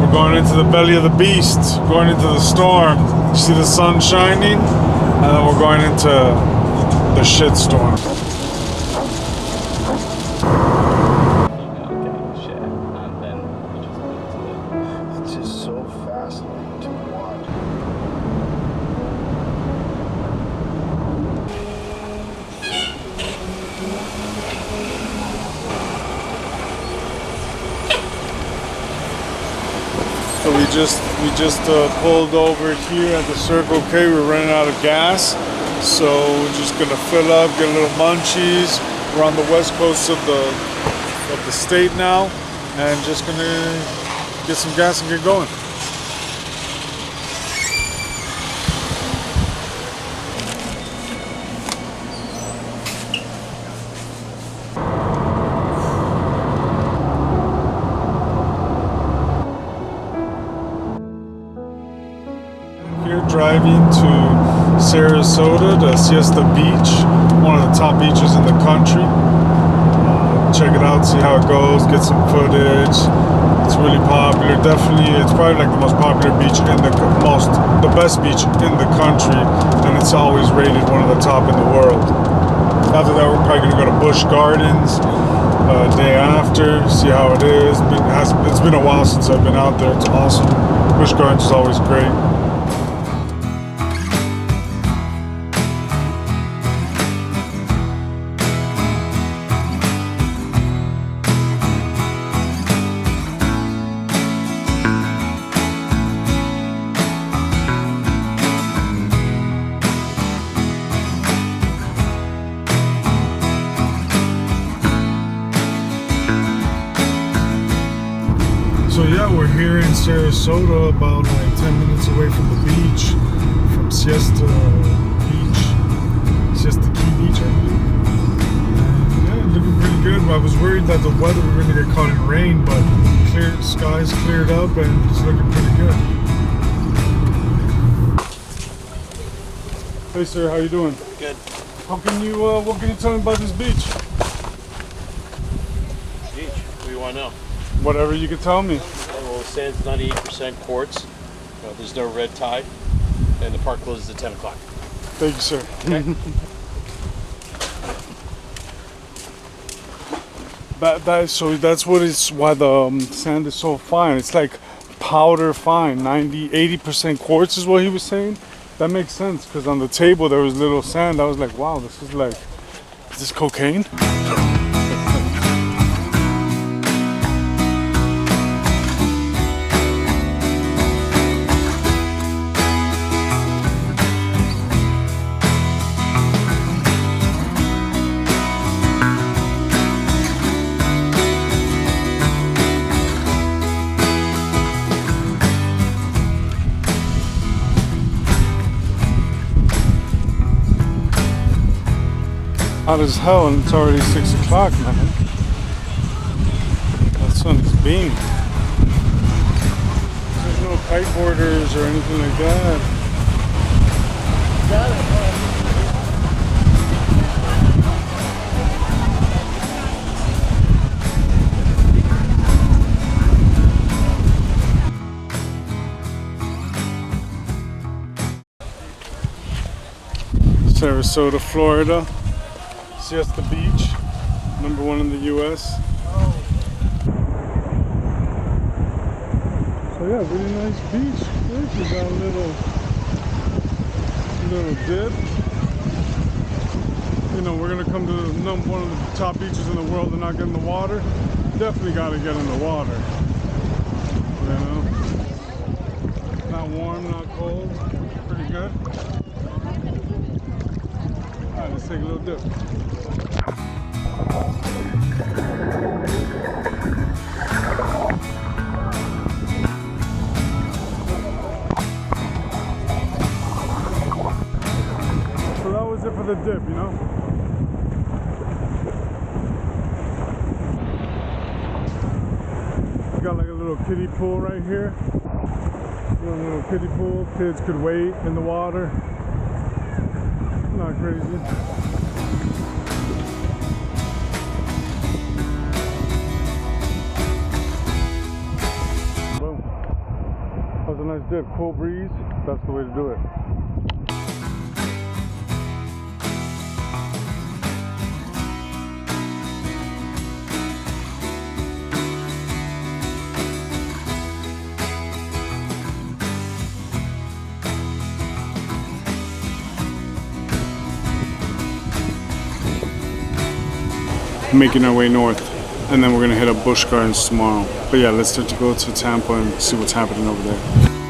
We're going into the belly of the beast, going into the storm. You see the sun shining, and then we're going into the shit storm. It's just so fascinating to watch. So we just pulled over here at the Circle K. We're running out of gas, so we're just gonna fill up, get a little munchies. We're on the west coast of the state now, and just gonna get some gas and get going. Here driving to Sarasota, to Siesta Beach, one of the top beaches in the country. Check it out, see how it goes, get some footage. It's really popular. Definitely, it's probably like the most popular beach in the best beach in the country, and it's always rated one of the top in the world. After that, we're probably gonna go to Busch Gardens day after, see how it is. It's been a while since I've been out there. It's awesome. Busch Gardens is always great. So yeah, we're here in Sarasota, about like 10 minutes away from the beach, from Siesta Beach, Siesta Key Beach, I believe. And yeah, looking pretty good. I was worried that the weather was going to get caught in rain, but skies cleared up and it's looking pretty good. Hey sir, how you doing? Good. What can you tell me about this beach? Beach? What do you want to know? Whatever you can tell me. Well, the sand's 98% quartz. There's no red tide, and the park closes at 10 o'clock. Thank you, sir. Okay. So that's why the sand is so fine. It's like powder fine. 80% quartz is what he was saying. That makes sense, because on the table there was little sand. I was like, wow, is this cocaine? Hot as hell, and it's already 6 o'clock, man. That sun is beaming. There's no kiteboarders or anything like that. Got it. Sarasota, Florida. Siesta Beach, #1 in the U.S. So yeah, really nice beach. We got a little dip. You know, we're gonna come to one of the top beaches in the world and not get in the water. Definitely gotta get in the water. You know, not warm, not cold, pretty good. All right, let's take a little dip. So that was it for the dip, you know? We got like a little kiddie pool right here. Little kiddie pool. Kids could wait in the water. Not crazy. Boom. was a nice dip. Cool breeze. That's the way to do it. Making our way north, and then we're gonna hit up Busch Gardens tomorrow. But yeah, let's start to go to Tampa and see what's happening over there.